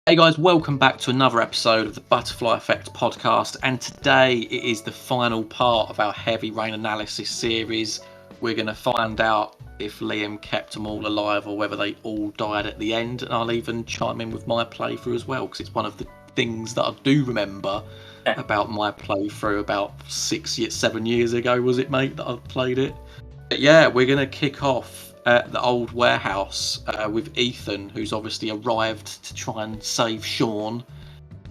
Hey guys, welcome back to another episode of the Butterfly Effect podcast, and today it is the final part of our Heavy Rain analysis series. We're going to find out if Liam kept them all alive or whether they all died at the end, and I'll even chime in with my playthrough as well, because it's one of the things that I do remember about my playthrough about 7 years ago, was it, mate, that I played it? But yeah, we're going to kick off at the old warehouse with Ethan, who's obviously arrived to try and save Sean,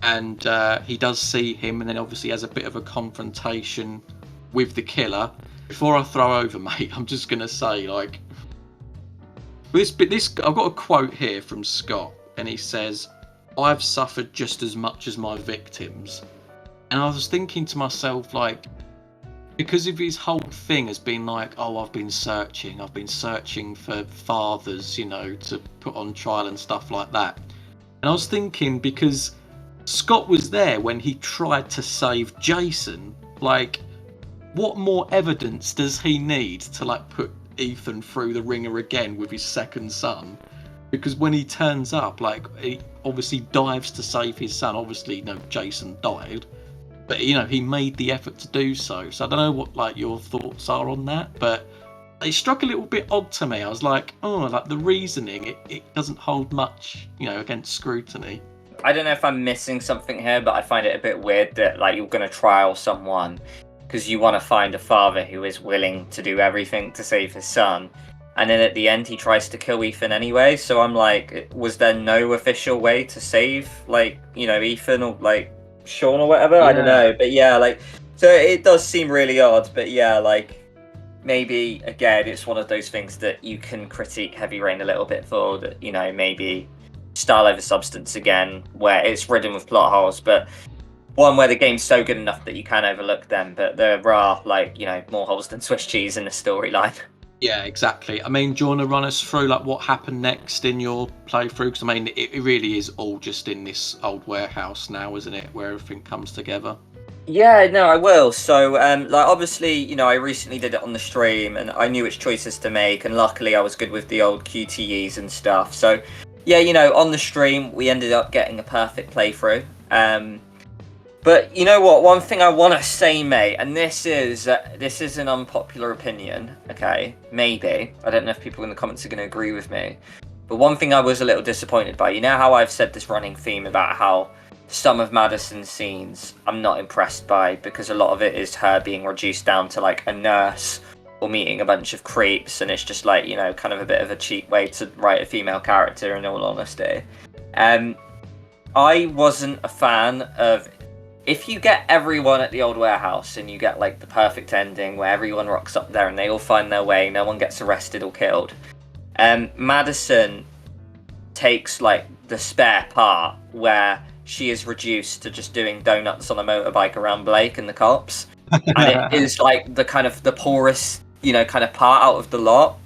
and he does see him, and then obviously has a bit of a confrontation with the killer. Before I throw over, mate, I'm just gonna say, like, this I've got a quote here from Scott, and he says, "I've suffered just as much as my victims," and I was thinking to myself, like, because of his whole thing has been like, oh, I've been searching for fathers, to put on trial and stuff like that. And I was thinking, because Scott was there when he tried to save Jason, like, what more evidence does he need to, like, put Ethan through the ringer again with his second son? Because when he turns up, like, he obviously dives to save his son. Obviously, Jason died. But, he made the effort to do so. So I don't know what, like, your thoughts are on that, but it struck a little bit odd to me. I was like, oh, like, the reasoning, it doesn't hold much, against scrutiny. I don't know if I'm missing something here, but I find it a bit weird that, like, you're going to trial someone because you want to find a father who is willing to do everything to save his son. And then at the end, he tries to kill Ethan anyway. So I'm like, was there no official way to save, like, Ethan or, like, Sean or whatever? Yeah. I don't know, but yeah, like, so it does seem really odd, but yeah, like, maybe again it's one of those things that you can critique Heavy Rain a little bit for, that maybe style over substance again, where it's ridden with plot holes, but one where the game's so good enough that you can overlook them, but there are, like, more holes than Swiss cheese in the storyline. Yeah, exactly. I mean, do you want to run us through, like, what happened next in your playthrough? Because, I mean, it really is all just in this old warehouse now, isn't it? Where everything comes together. Yeah, no, I will. So, like, obviously, I recently did it on the stream, and I knew which choices to make, and luckily I was good with the old QTEs and stuff. So, yeah, on the stream, we ended up getting a perfect playthrough. But you know what? One thing I want to say, mate, and this is an unpopular opinion, okay? Maybe. I don't know if people in the comments are going to agree with me. But one thing I was a little disappointed by, how I've said this running theme about how some of Madison's scenes I'm not impressed by, because a lot of it is her being reduced down to, like, a nurse or meeting a bunch of creeps, and it's just, like, kind of a bit of a cheap way to write a female character, in all honesty. I wasn't a fan of... If you get everyone at the old warehouse and you get, like, the perfect ending where everyone rocks up there and they all find their way, no one gets arrested or killed, Madison takes, like, the spare part where she is reduced to just doing donuts on a motorbike around Blake and the cops. And it is, like, the kind of the poorest, kind of part out of the lot.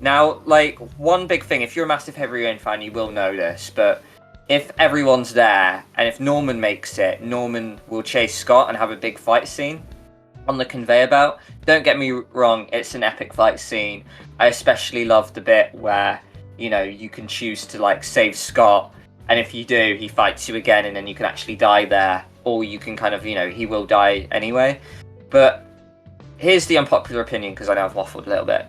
Now, like, one big thing, if you're a massive Heavy Rain fan, you will know this, but if everyone's there, and if Norman makes it, Norman will chase Scott and have a big fight scene on the conveyor belt. Don't get me wrong, it's an epic fight scene. I especially love the bit where, you can choose to, like, save Scott, and if you do, he fights you again, and then you can actually die there, or you can kind of, he will die anyway. But here's the unpopular opinion, because I know I've waffled a little bit.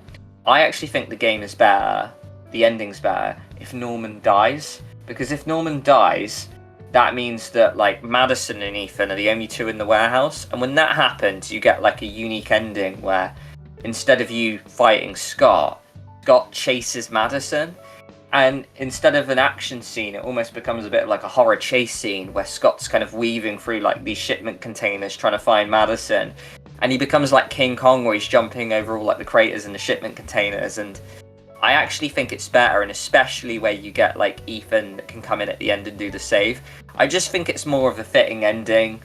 I actually think the game is better, the ending's better, if Norman dies. Because if Norman dies, that means that, like, Madison and Ethan are the only two in the warehouse. And when that happens, you get, like, a unique ending where instead of you fighting Scott chases Madison. And instead of an action scene, it almost becomes a bit of like a horror chase scene where Scott's kind of weaving through, like, these shipment containers trying to find Madison. And he becomes like King Kong, where he's jumping over all, like, the craters in the shipment containers. And I actually think it's better, and especially where you get, like, Ethan that can come in at the end and do the save. I just think it's more of a fitting ending,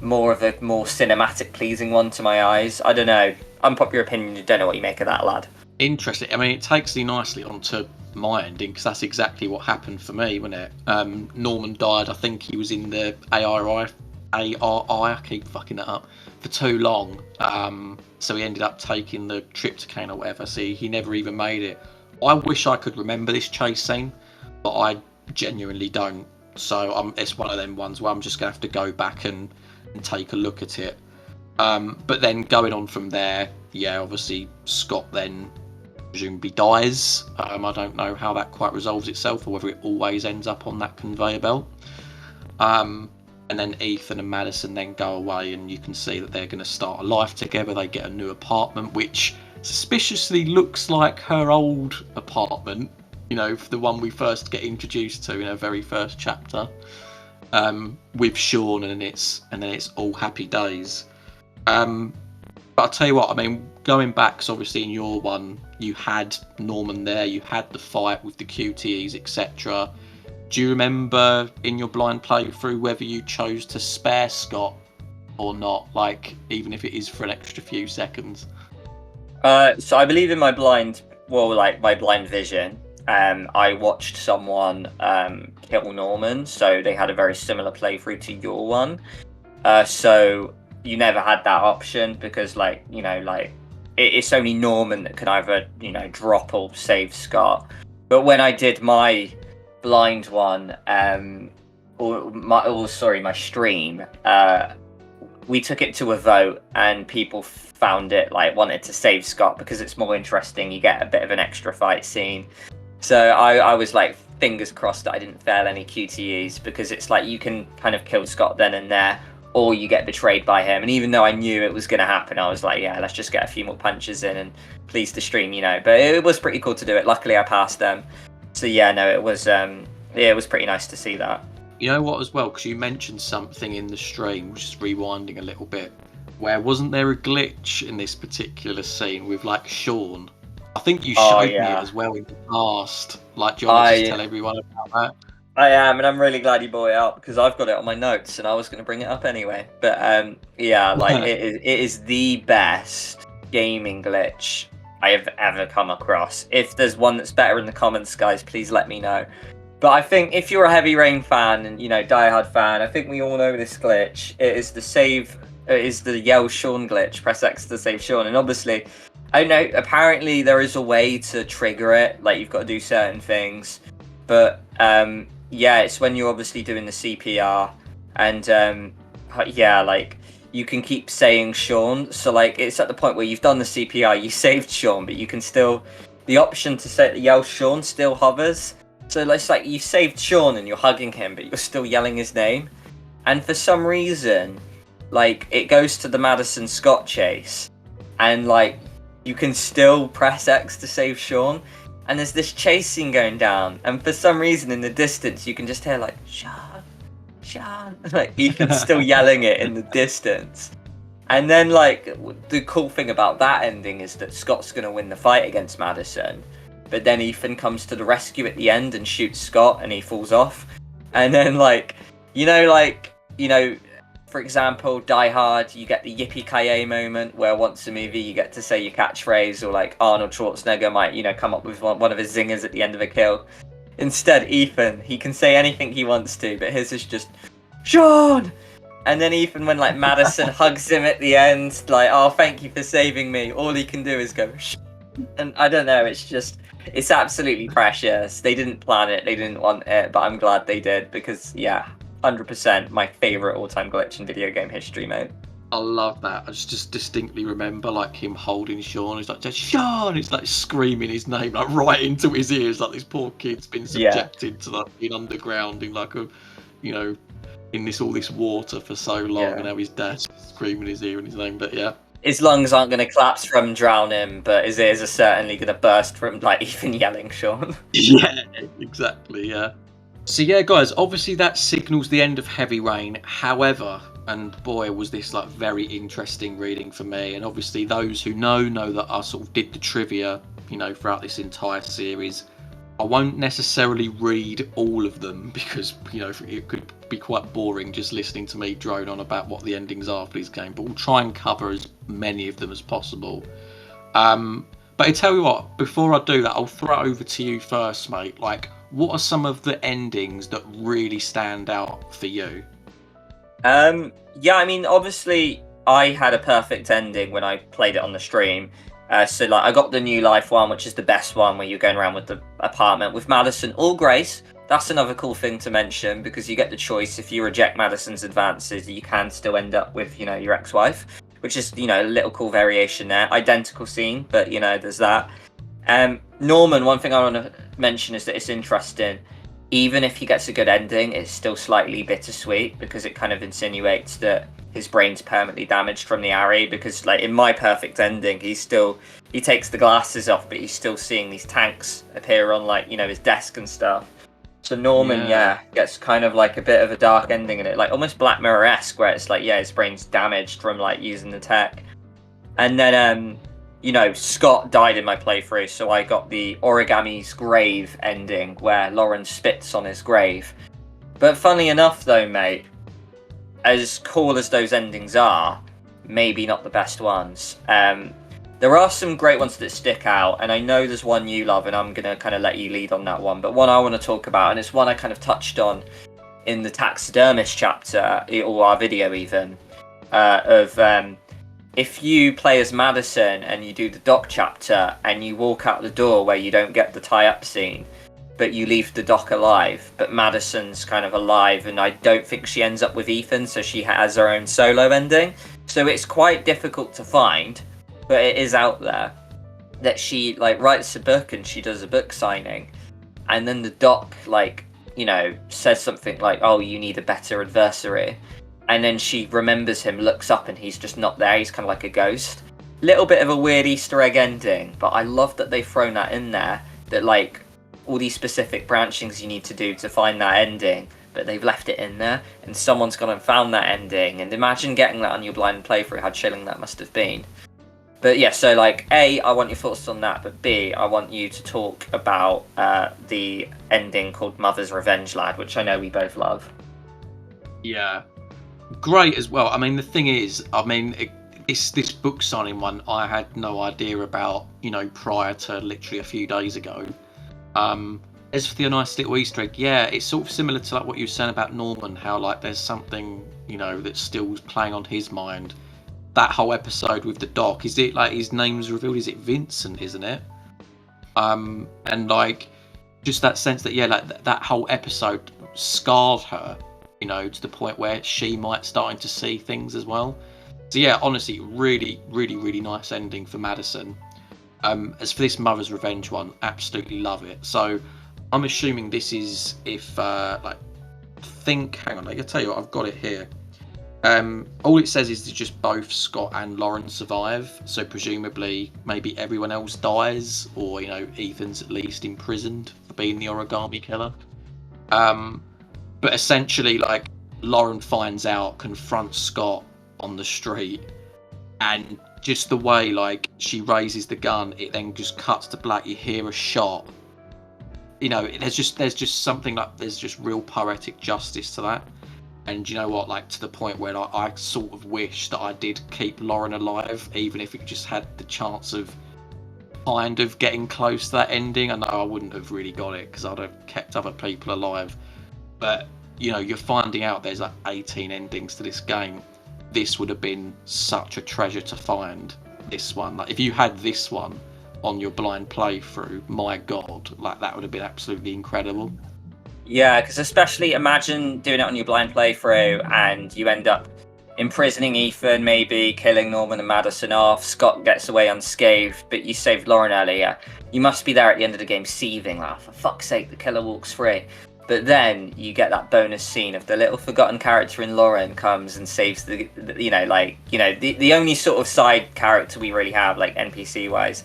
more of a more cinematic pleasing one to my eyes. I don't know. Unpopular opinion, you don't know what you make of that, lad. Interesting. I mean, it takes me nicely onto my ending, because that's exactly what happened for me, wasn't it? Norman died. I think he was in the ARI, I keep fucking it up, for too long. So he ended up taking the tryptocane or whatever. So he never even made it. I wish I could remember this chase scene, but I genuinely don't. So it's one of them ones where I'm just going to have to go back and take a look at it. But then going on from there, yeah, obviously Scott then presumably dies. I don't know how that quite resolves itself, or whether it always ends up on that conveyor belt. And then Ethan and Madison then go away, and you can see that they're going to start a life together. They get a new apartment, which suspiciously looks like her old apartment, the one we first get introduced to in her very first chapter, with Sean, and then it's all happy days. But I'll tell you what, I mean, going back, 'cause obviously in your one you had Norman there, you had the fight with the QTEs, etc. Do you remember in your blind playthrough whether you chose to spare Scott or not? Like, even if it is for an extra few seconds. So I believe in my blind vision, I watched someone kill Norman, so they had a very similar playthrough to your one. So you never had that option because, it's only Norman that could either, drop or save Scott. But when I did my blind one, my stream, we took it to a vote, and people found it wanted to save Scott because it's more interesting. You get a bit of an extra fight scene. So I was fingers crossed that I didn't fail any QTEs, because it's you can kind of kill Scott then and there, or you get betrayed by him. And even though I knew it was going to happen, I was yeah, let's just get a few more punches in and please the stream, But it was pretty cool to do it. Luckily, I passed them. So yeah, no, it was pretty nice to see that. You know what, as well, because you mentioned something in the stream, which is rewinding a little bit, where wasn't there a glitch in this particular scene with Sean? I think you showed me it as well in the past. Do you want to just tell everyone about that? I am, and I'm really glad you brought it up, because I've got it on my notes and I was going to bring it up anyway. But it is the best gaming glitch I have ever come across. If there's one that's better in the comments, guys, please let me know. But I think if you're a Heavy Rain fan and diehard fan, I think we all know this glitch. It is the yell Sean glitch. Press X to save Sean, and obviously, I don't know. Apparently, there is a way to trigger it. You've got to do certain things, but it's when you're obviously doing the CPR, and you can keep saying Sean. So it's at the point where you've done the CPR, you saved Sean, but you can still, the option to yell Sean still hovers. So it's you saved Sean and you're hugging him, but you're still yelling his name. And for some reason, it goes to the Madison Scott chase, and you can still press X to save Sean. And there's this chase scene going down, and for some reason in the distance you can just hear Sean, Ethan's still yelling it in the distance. And then the cool thing about that ending is that Scott's gonna win the fight against Madison, but then Ethan comes to the rescue at the end and shoots Scott, and he falls off. And then for example, Die Hard, you get the yippee-ki-yay moment where once a movie you get to say your catchphrase, or Arnold Schwarzenegger might, come up with one of his zingers at the end of a kill. Instead, Ethan, he can say anything he wants to, but his is just, Sean! And then Ethan, when Madison hugs him at the end, oh, thank you for saving me, all he can do is go, Sean. And I don't know, it's absolutely precious. They didn't plan it, they didn't want it, but I'm glad they did, because, yeah, 100% my favourite all-time glitch in video game history, mate. I love that. I just distinctly remember him holding Sean. He's Sean! He's screaming his name right into his ears, this poor kid's been subjected to being underground in in all this water for so long, and now his dad's screaming his ear in his name. But yeah, his lungs aren't going to collapse from drowning, but his ears are certainly going to burst from even yelling Sean. Yeah, exactly. Yeah. So yeah, guys, obviously that signals the end of Heavy Rain. However, and boy, was this very interesting reading for me. And obviously those who know that I sort of did the trivia, throughout this entire series. I won't necessarily read all of them because, it could be quite boring just listening to me drone on about what the endings are for this game. But we'll try and cover as many of them as possible. But I tell you what, before I do that, I'll throw it over to you first, mate. What are some of the endings that really stand out for you? Obviously I had a perfect ending when I played it on the stream. I got the New Life one, which is the best one, where you're going around with the apartment with Madison or Grace. that's another cool thing to mention, because you get the choice. If you reject Madison's advances, you can still end up with, your ex-wife, which is, a little cool variation there. Identical scene, but, there's that. Norman, one thing I want to mention is that it's interesting. Even if he gets a good ending, it's still slightly bittersweet, because it kind of insinuates that his brain's permanently damaged from the Ari, because, like, in my perfect ending, he takes the glasses off, but he's still seeing these tanks appear on, like, his desk and stuff. So Norman, gets kind of like a bit of a dark ending in it, like almost Black Mirror-esque, where it's like, his brain's damaged from like using the tech. And then, Scott died in my playthrough, so I got the Origami's grave ending, where Lauren spits on his grave. But funnily enough, though, mate, as cool as those endings are, maybe not the best ones. There are some great ones that stick out, and I know there's one you love, and I'm going to kind of let you lead on that one. But one I want to talk about, and it's one I kind of touched on in the taxidermist chapter, or our video even, if you play as Madison and you do the dock chapter, and you walk out the door where you don't get the tie-up scene, but you leave the dock alive, but Madison's kind of alive, and I don't think she ends up with Ethan, so she has her own solo ending. So it's quite difficult to find, but it is out there, that she like writes a book and she does a book signing, and then the doc says something like, oh, you need a better adversary, and then she remembers him, looks up, and he's just not there. He's kind of like a ghost. Little bit of a weird Easter egg ending, but I love that they've thrown that in there, that like all these specific branchings you need to do to find that ending, but they've left it in there, and someone's gone and found that ending. And imagine getting that on your blind playthrough, how chilling that must have been. But yeah, so like, A, I want your thoughts on that, but B, I want you to talk about the ending called Mother's Revenge Lad, which I know we both love. Yeah, great as well. I mean, the thing is, this book signing one, I had no idea about, prior to literally a few days ago. As for the nice little Easter egg, yeah, it's sort of similar to like what you were saying about Norman, how like there's something, that's still playing on his mind. That whole episode with the doc, is it like his name's revealed? Is it Vincent, isn't it? And like just that sense that like that whole episode scarred her, to the point where she might starting to see things as well. So yeah, honestly, really, really, really nice ending for Madison. As for this Mother's Revenge one, absolutely love it. So I'm assuming this is hang on, I can tell you what, I've got it here. All it says is that just both Scott and Lauren survive, so presumably maybe everyone else dies, or Ethan's at least imprisoned for being the origami killer. But essentially, like, Lauren finds out, confronts Scott on the street, and just the way like she raises the gun, it then just cuts to black. You hear a shot. There's just something like, there's just real poetic justice to that. And you know what, like, to the point where I sort of wish that I did keep Lauren alive, even if it just had the chance of kind of getting close to that ending. I know I wouldn't have really got it, because I'd have kept other people alive. But, you're finding out there's like 18 endings to this game. This would have been such a treasure to find, this one. Like, if you had this one on your blind playthrough, my God, like, that would have been absolutely incredible. Yeah, because especially imagine doing it on your blind playthrough and you end up imprisoning Ethan, maybe killing Norman and Madison off. Scott gets away unscathed, but you saved Lauren earlier. You must be there at the end of the game seething, like, for fuck's sake, the killer walks free. But then you get that bonus scene of the little forgotten character in Lauren comes and saves the only sort of side character we really have, like NPC wise,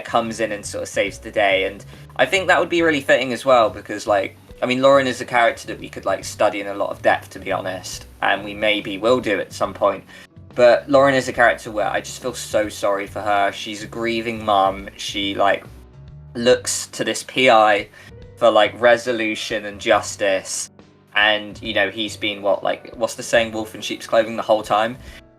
comes in and sort of saves the day. And I think that would be really fitting as well, because like, Lauren is a character that we could like study in a lot of depth, to be honest, and we maybe will do at some point. But Lauren is a character where I just feel so sorry for her. She's a grieving mum. She like looks to this PI for like resolution and justice, and he's been what's the saying, wolf in sheep's clothing the whole time,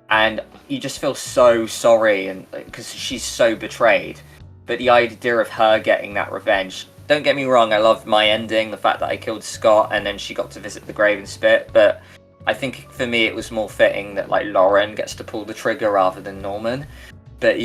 and you just feel so sorry, and because she's so betrayed. But the idea of her getting that revenge, don't get me wrong, I loved my ending, the fact that I killed Scott and then she got to visit the grave and spit, but I think for me it was more fitting that like Lauren gets to pull the trigger rather than Norman. But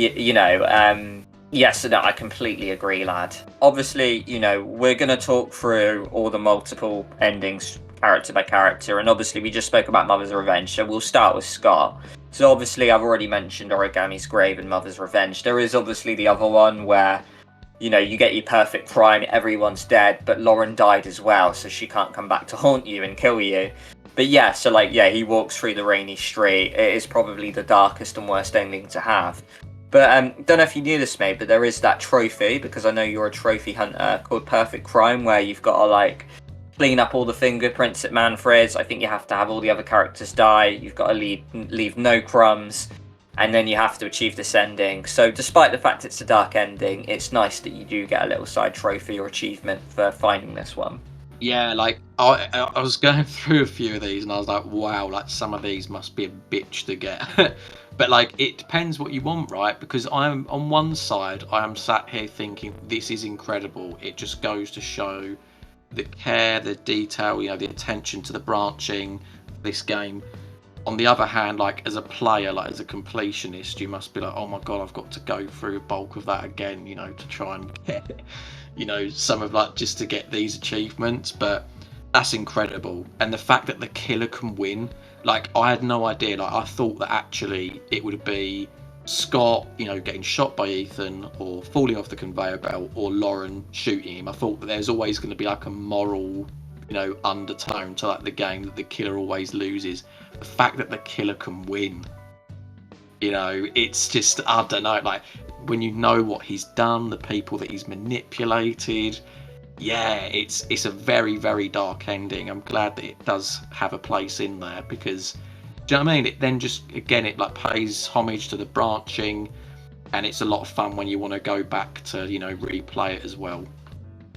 Yes, no, I completely agree, lad. Obviously, we're going to talk through all the multiple endings character by character, and obviously we just spoke about Mother's Revenge, so we'll start with Scott. So obviously I've already mentioned Origami's Grave and Mother's Revenge. There is obviously the other one where, you get your perfect crime, everyone's dead, but Lauren died as well, so she can't come back to haunt you and kill you. But yeah, so he walks through the rainy street. It is probably the darkest and worst ending to have. But don't know if you knew this, mate, but there is that trophy, because I know you're a trophy hunter, called Perfect Crime, where you've got to clean up all the fingerprints at Manfred's. I think you have to have all the other characters die. You've got to leave no crumbs, and then you have to achieve this ending. So despite the fact it's a dark ending, it's nice that you do get a little side trophy or achievement for finding this one. Yeah, I was going through a few of these and I was like, wow, some of these must be a bitch to get. But it depends what you want, right? Because I'm on one side, I am sat here thinking this is incredible. It just goes to show the care, the detail, the attention to the branching of this game. On the other hand, as a player, as a completionist, you must be like, oh my god, I've got to go through a bulk of that again, to try and get, some of just to get these achievements. But that's incredible. And the fact that the killer can win, I had no idea. I thought that actually it would be Scott, getting shot by Ethan or falling off the conveyor belt, or Lauren shooting him. I thought that there's always going to be a moral, undertone to the game, that the killer always loses. The fact that the killer can win, it's just, I don't know, when you know what he's done, the people that he's manipulated, yeah, it's a very, very dark ending. I'm glad that it does have a place in there, because, do you know what I mean? It then just, again, it pays homage to the branching, and it's a lot of fun when you want to go back to, replay it as well.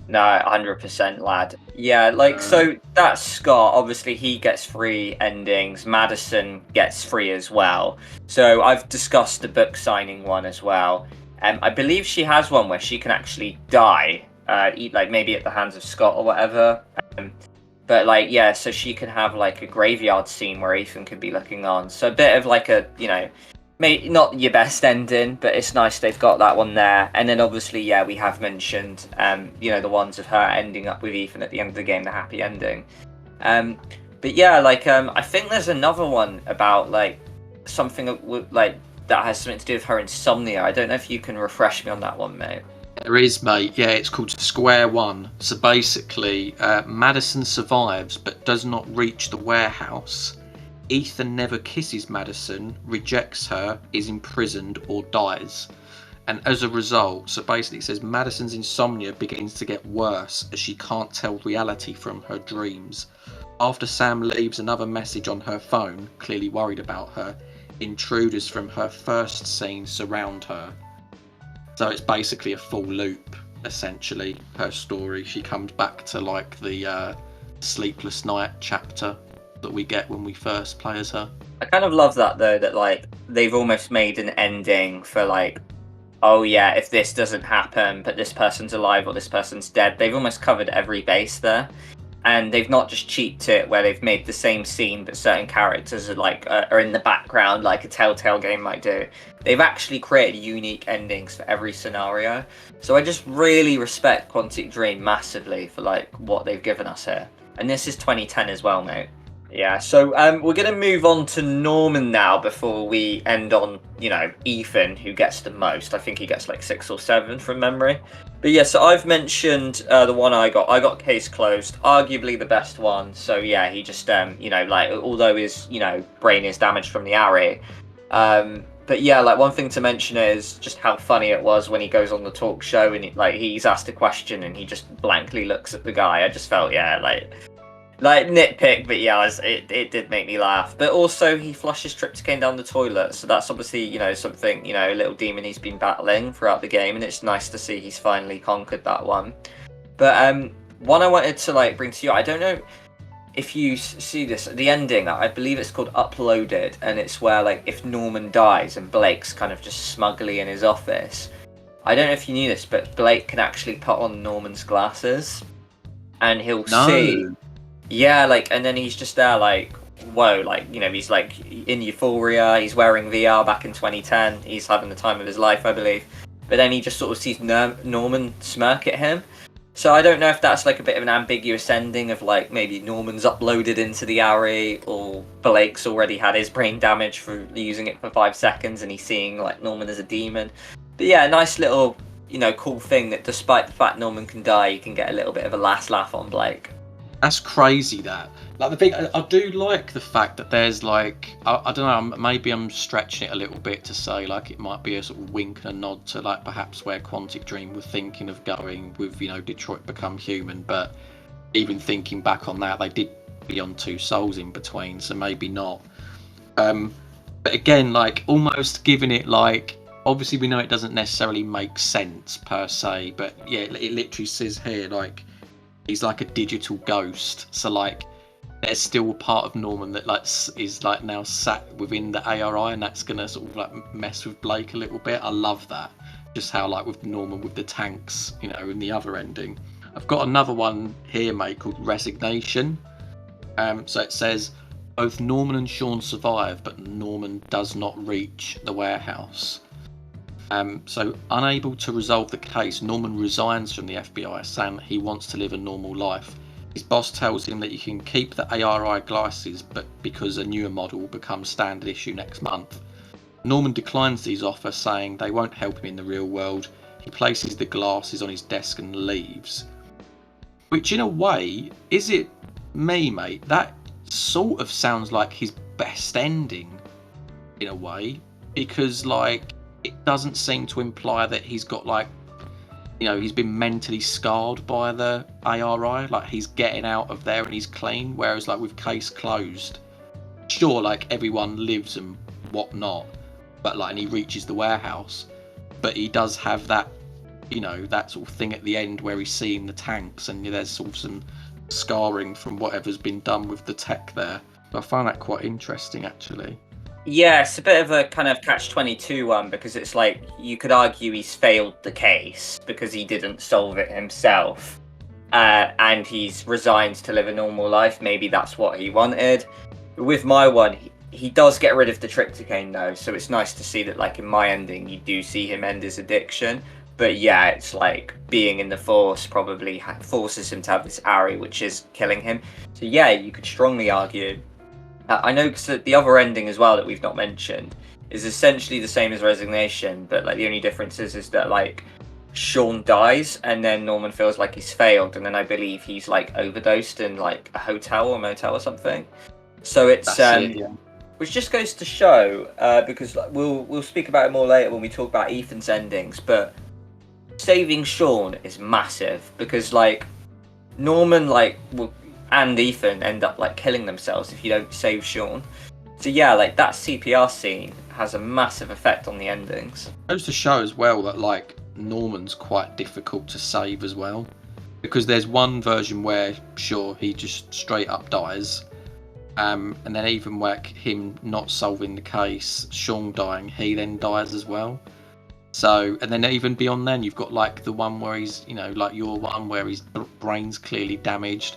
No, 100%, lad. Yeah, so that's Scott. Obviously, he gets 3 endings. Madison gets 3 as well. So I've discussed the book signing one as well. I believe she has one where she can actually die, maybe at the hands of Scott or whatever. But so she can have a graveyard scene where Ethan could be looking on. So a bit of maybe not your best ending, but it's nice they've got that one there. And then obviously, yeah, we have mentioned, the ones of her ending up with Ethan at the end of the game, the happy ending. But yeah, I think there's another one about something that has something to do with her insomnia. I don't know if you can refresh me on that one, mate. There is, mate. Yeah, it's called Square One. So basically, Madison survives but does not reach the warehouse. Ethan never kisses Madison, rejects her, is imprisoned, or dies. And as a result, so basically it says Madison's insomnia begins to get worse as she can't tell reality from her dreams. After Sam leaves another message on her phone, clearly worried about her, intruders from her first scene surround her. So it's basically a full loop, essentially, her story. She comes back to the Sleepless Night chapter that we get when we first play as her. I kind of love that though, that they've almost made an ending for oh yeah, if this doesn't happen but this person's alive or this person's dead. They've almost covered every base there, and they've not just cheated it where they've made the same scene but certain characters are in the background like a Telltale game might do. They've actually created unique endings for every scenario. So I just really respect Quantic Dream massively for what they've given us here. And this is 2010 as well, mate. Yeah, so we're going to move on to Norman now before we end on, Ethan, who gets the most. I think he gets 6 or 7 from memory. But yeah, so I've mentioned the one I got. I got Case Closed, arguably the best one. So yeah, he just, although his, brain is damaged from the array. But yeah, one thing to mention is just how funny it was when he goes on the talk show and he's asked a question and he just blankly looks at the guy. I just felt, nitpick, but yeah, it did make me laugh. But also, he flushes trypticane down the toilet, so that's obviously, something, a little demon he's been battling throughout the game, and it's nice to see he's finally conquered that one. But one I wanted to bring to you, I don't know if you see this, the ending, I believe it's called Uploaded, and it's where if Norman dies and Blake's kind of just smugly in his office. I don't know if you knew this, but Blake can actually put on Norman's glasses, and he'll see. Yeah, and then he's just there whoa, he's in euphoria, he's wearing VR back in 2010, he's having the time of his life, I believe. but then he just sort of sees Norman smirk at him. So I don't know if that's like a bit of an ambiguous ending of like maybe Norman's uploaded into the Ari, or Blake's already had his brain damage for using it for 5 seconds and he's seeing like Norman as a demon. But yeah, a nice little, cool thing that despite the fact Norman can die, you can get a little bit of a last laugh on Blake. That's crazy. That like the thing, I do like the fact that there's like I don't know, maybe I'm stretching it a little bit to say like it might be a sort of wink and a nod to like perhaps where Quantic Dream were thinking of going with Detroit Become Human, but even thinking back on that, they did Beyond Two Souls in between, so maybe not. But again, like almost giving it like, obviously we know it doesn't necessarily make sense per se, but yeah, it literally says here like he's like a digital ghost, so like there's still a part of Norman that like is like now sat within the ARI, and that's gonna sort of like mess with Blake a little bit. I love that, just how like with Norman with the tanks, in the other ending. I've got another one here, mate, called Resignation. So it says both Norman and Sean survive, but Norman does not reach the warehouse. So unable to resolve the case, Norman resigns from the FBI, saying he wants to live a normal life. His boss tells him that you can keep the ARI glasses, but because a newer model will become standard issue next month. Norman declines these offers, saying they won't help him in the real world. He places the glasses on his desk and leaves. Which in a way, is it me, mate? That sort of sounds like his best ending, in a way, because like it doesn't seem to imply that he's got like, he's been mentally scarred by the ARI, like he's getting out of there and he's clean, whereas like with Case Closed, sure, like everyone lives and whatnot, but like, and he reaches the warehouse, but he does have that, that sort of thing at the end where he's seeing the tanks, and there's sort of some scarring from whatever's been done with the tech there. So I find that quite interesting, actually. Yeah, it's a bit of a kind of catch-22 one, because it's like you could argue he's failed the case because he didn't solve it himself, and he's resigned to live a normal life. Maybe that's what he wanted. With my one, he does get rid of the tryptocane though, so it's nice to see that like in my ending you do see him end his addiction. But yeah, it's like being in the Force probably forces him to have this Ari, which is killing him. So yeah, you could strongly argue. I know because the other ending as well that we've not mentioned is essentially the same as Resignation, but like the only difference is that like Sean dies and then Norman feels like he's failed, and then I believe he's like overdosed in like a hotel or motel or something. So it's which just goes to show, because we'll speak about it more later when we talk about Ethan's endings, but saving Sean is massive, because like Norman and Ethan end up like killing themselves if you don't save Sean. So yeah, like that CPR scene has a massive effect on the endings. It goes to show as well that like Norman's quite difficult to save as well, because there's one version where sure he just straight up dies, and then even like him not solving the case, Sean dying, he then dies as well. So, and then even beyond then you've got like the one where he's like your one where his brain's clearly damaged.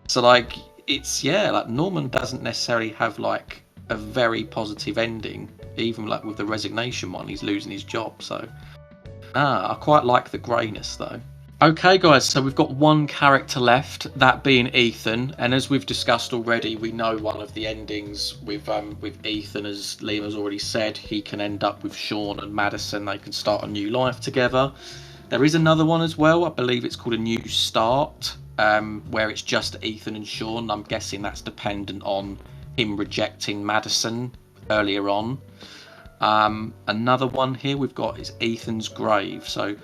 So like it's like Norman doesn't necessarily have like a very positive ending, even like with the Resignation one, he's losing his job. So I quite like the greyness though. Okay guys, so we've got one character left, that being Ethan, and as we've discussed already, we know one of the endings with Ethan, as Liam has already said, he can end up with Sean and Madison, they can start a new life together. There is another one as well, I believe it's called A New Start, where it's just Ethan and Sean. I'm guessing that's dependent on him rejecting Madison earlier on. Another one here we've got is Ethan's Grave. So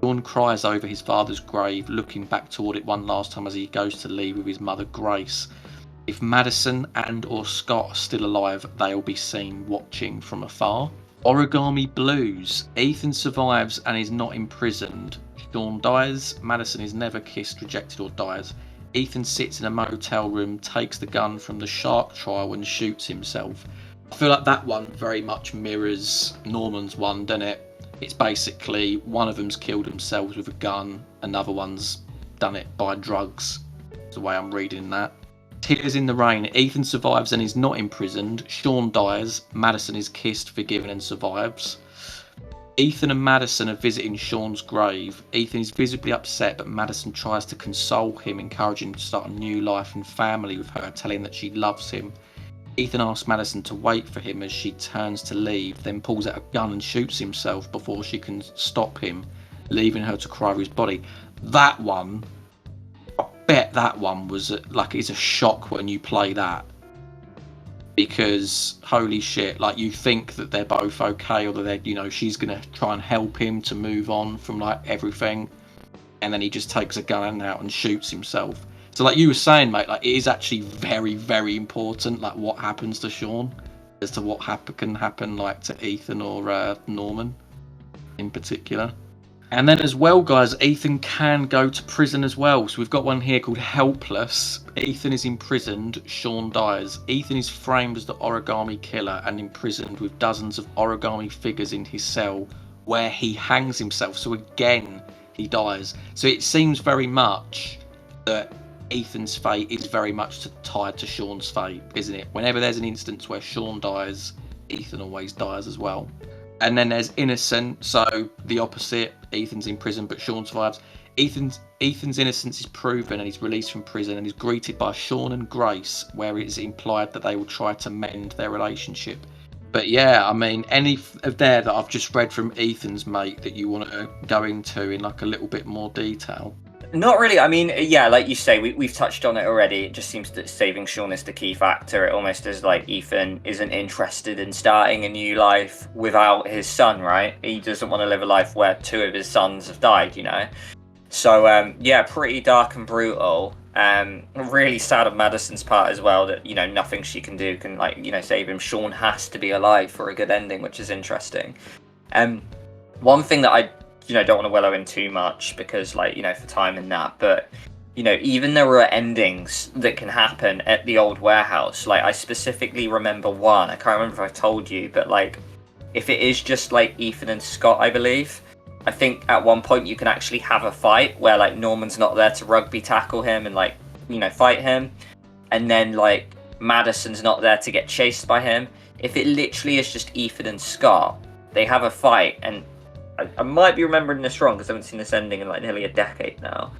Sean cries over his father's grave, looking back toward it one last time as he goes to leave with his mother Grace. If Madison and or Scott are still alive, they'll be seen watching from afar. Origami Blues. Ethan survives and is not imprisoned. Sean dies. Madison is never kissed, rejected or dies. Ethan sits in a motel room, takes the gun from the shark trial and shoots himself. I feel like that one very much mirrors Norman's one, doesn't it? It's basically one of them's killed themselves with a gun, another one's done it by drugs. That's the way I'm reading that. Tears in the Rain. Ethan survives and is not imprisoned. Sean dies. Madison is kissed, forgiven and survives. Ethan and Madison are visiting Sean's grave. Ethan is visibly upset, but Madison tries to console him, encouraging him to start a new life and family with her, telling that she loves him. Ethan asks Madison to wait for him as she turns to leave, then pulls out a gun and shoots himself before she can stop him, leaving her to cry over his body. That one, I bet that one was like, it's a shock when you play that. Because holy shit, like you think that they're both okay, or that they're, you know, she's gonna try and help him to move on from like everything, and then he just takes a gun out and shoots himself. So like you were saying, mate, like it is actually very, very important, like what happens to Sean, as to what can happen like to Ethan or Norman in particular. And then as well, guys, Ethan can go to prison as well. So we've got one here called Helpless. Ethan is imprisoned, Sean dies. Ethan is framed as the origami killer and imprisoned with dozens of origami figures in his cell, where he hangs himself. So again, he dies. So it seems very much that Ethan's fate is very much tied to Sean's fate, isn't it? Whenever there's an instance where Sean dies, Ethan always dies as well. And then there's Innocent, so the opposite. Ethan's in prison, but Sean survives. Ethan's innocence is proven, and he's released from prison, and is greeted by Sean and Grace, where it is implied that they will try to mend their relationship. But yeah, I mean, any of there that I've just read from Ethan's, mate, that you want to go into in like a little bit more detail? Not really. I mean, yeah, like you say, we've touched on it already. It just seems that saving Sean is the key factor. It almost is like Ethan isn't interested in starting a new life without his son, right? He doesn't want to live a life where two of his sons have died, you know? So, yeah, pretty dark and brutal. Really sad on Madison's part as well, that, you know, nothing she can do can, like, you know, save him. Sean has to be alive for a good ending, which is interesting. One thing that I don't want to wallow in too much because, like, you know, for time and that, but, you know, even there are endings that can happen at the old warehouse. Like, I specifically remember one, I can't remember if I told you, but, like, if it is just, like, Ethan and Scott, I believe, I think at one point you can actually have a fight where, like, Norman's not there to rugby tackle him and, like, you know, fight him, and then, like, Madison's not there to get chased by him. If it literally is just Ethan and Scott, they have a fight, and I might be remembering this wrong because I haven't seen this ending in like nearly a decade now.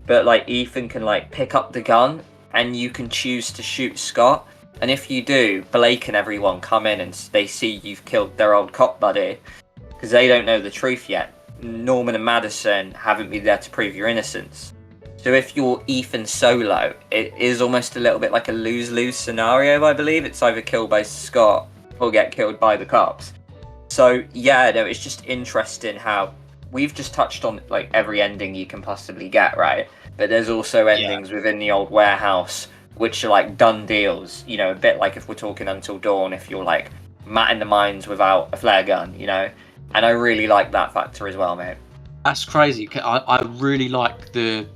But like Ethan can like pick up the gun and you can choose to shoot Scott. And if you do, Blake and everyone come in and they see you've killed their old cop buddy because they don't know the truth yet. Norman and Madison haven't been there to prove your innocence. So if you're Ethan solo, it is almost a little bit like a lose-lose scenario, I believe. It's either killed by Scott or get killed by the cops. So yeah, no, it's just interesting how we've just touched on like every ending you can possibly get, right? But there's also endings within the old warehouse which are like done deals, you know, a bit like if we're talking Until Dawn, if you're like matting the mines without a flare gun, you know? And I really like that factor as well, mate. That's crazy. I really like the...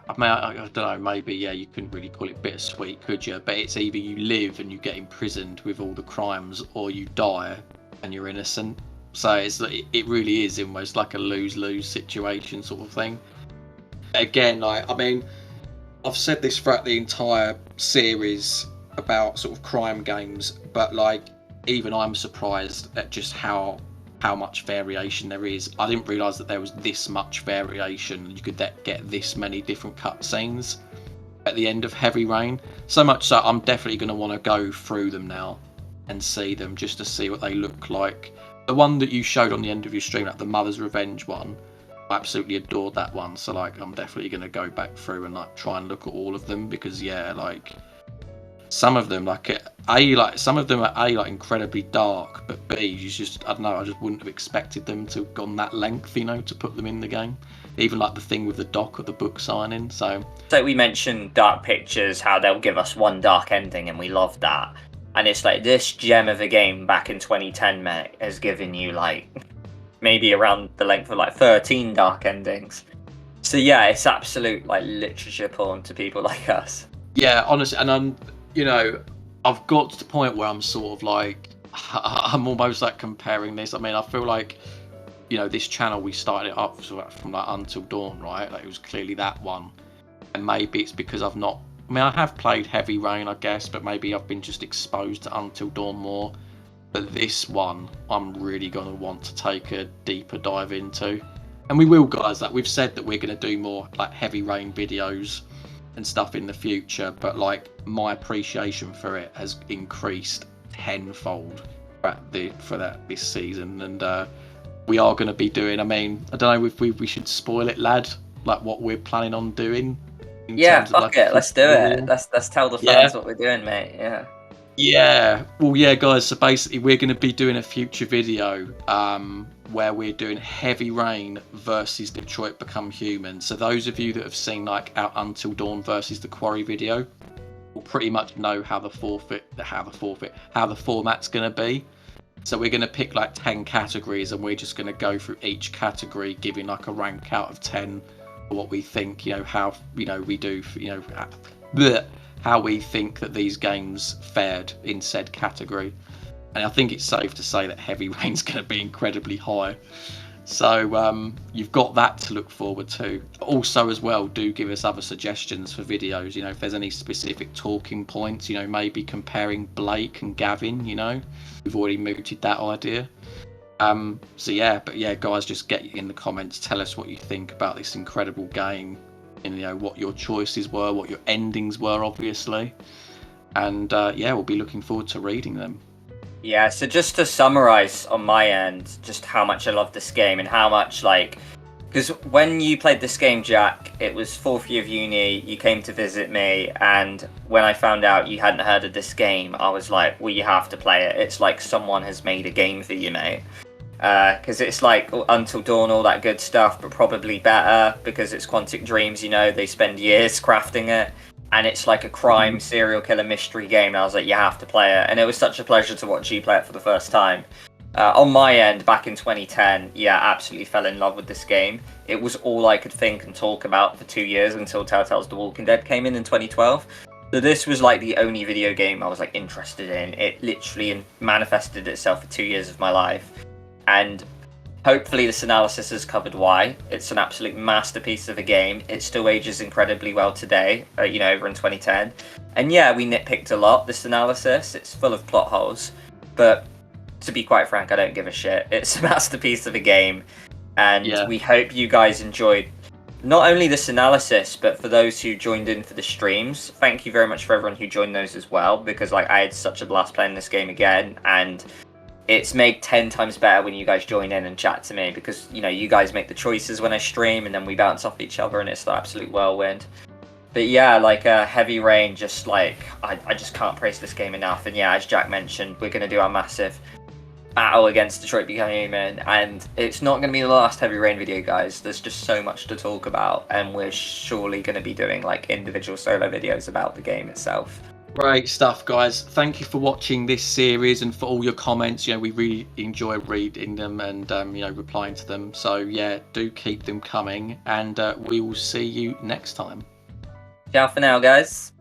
I mean, I don't know, maybe, yeah, you couldn't really call it bittersweet, could you? But it's either you live and you get imprisoned with all the crimes, or you die and you're innocent. So it really is almost like a lose-lose situation sort of thing. Again, like, I mean, I've said this throughout the entire series about sort of crime games, but like, even I'm surprised at just how much variation there is. I didn't realise that there was this much variation. You could get this many different cutscenes at the end of Heavy Rain. So much so, I'm definitely going to want to go through them now and see them just to see what they look like. The one that you showed on the end of your stream, like the Mother's Revenge one, I absolutely adored that one. So like, I'm definitely going to go back through and like try and look at all of them, because yeah, like some of them some of them are like incredibly dark, but B, you just, I don't know, I just wouldn't have expected them to have gone that length, you know, to put them in the game. Even like the thing with the doc of the book signing. So we mentioned Dark Pictures, how they'll give us one dark ending, and we love that. And it's like this gem of a game back in 2010, mate, has given you like maybe around the length of like 13 dark endings. So yeah, it's absolute like literature porn to people like us. Yeah, honestly, and I'm, you know, I've got to the point where I'm sort of like, I'm almost like comparing this. I mean, I feel like, you know, this channel, we started it up from like Until Dawn, right? Like it was clearly that one. And maybe it's because I have played Heavy Rain, I guess, but maybe I've been just exposed to Until Dawn more. but this one I'm really going to want to take a deeper dive into. And we will, guys. Like we've said that we're going to do more like Heavy Rain videos and stuff in the future, but like my appreciation for it has increased tenfold this season, and we are going to be doing. I mean, I don't know if we should spoil it, lad. Like what we're planning on doing. Fuck it. Let's do it. Let's tell the fans what we're doing, mate. Yeah. Yeah, well, yeah, guys. So basically, we're going to be doing a future video where we're doing Heavy Rain versus Detroit Become Human. So those of you that have seen like our Until Dawn versus the Quarry video will pretty much know how the format's going to be. So we're going to pick like 10 categories, and we're just going to go through each category, giving like a rank out of 10 for what we think. How we do. How we think that these games fared in said category. And I think it's safe to say that Heavy Rain's going to be incredibly high. So you've got that to look forward to. Also as well, do give us other suggestions for videos. If there's any specific talking points, maybe comparing Blake and Gavin, we've already mooted that idea. So yeah, guys, just get in the comments, tell us what you think about this incredible game. And what your choices were, what your endings were, obviously, and we'll be looking forward to reading them. Yeah, so just to summarize on my end, just how much I love this game and how much because when you played this game, Jack, it was fourth year of uni, you came to visit me, and when I found out you hadn't heard of this game, I was like, well, you have to play it. It's like someone has made a game for you, mate. Because it's like Until Dawn, all that good stuff, but probably better because it's Quantic Dreams. They spend years crafting it, and it's like a crime serial killer mystery game. And I was like, you have to play it, and it was such a pleasure to watch you play it for the first time. On my end, back in 2010, absolutely fell in love with this game. It was all I could think and talk about for 2 years until Telltale's The Walking Dead came in 2012. So this was like the only video game I was like interested in. It literally manifested itself for 2 years of my life. And hopefully this analysis has covered why. It's an absolute masterpiece of a game. It still ages incredibly well today, over in 2010. And we nitpicked a lot, this analysis. It's full of plot holes. But to be quite frank, I don't give a shit. It's a masterpiece of a game. And we hope you guys enjoyed not only this analysis, but for those who joined in for the streams. Thank you very much for everyone who joined those as well, because I had such a blast playing this game again. And it's made 10 times better when you guys join in and chat to me, because you guys make the choices when I stream, and then we bounce off each other, and it's the absolute whirlwind. But Heavy Rain, just I just can't praise this game enough. And as Jack mentioned, we're going to do our massive battle against Detroit Become Human, and it's not going to be the last Heavy Rain video, guys. There's just so much to talk about, and we're surely going to be doing individual solo videos about the game itself. Great stuff, guys. Thank you for watching this series and for all your comments. We really enjoy reading them and replying to them. So do keep them coming, and we will see you next time. Ciao for now, guys.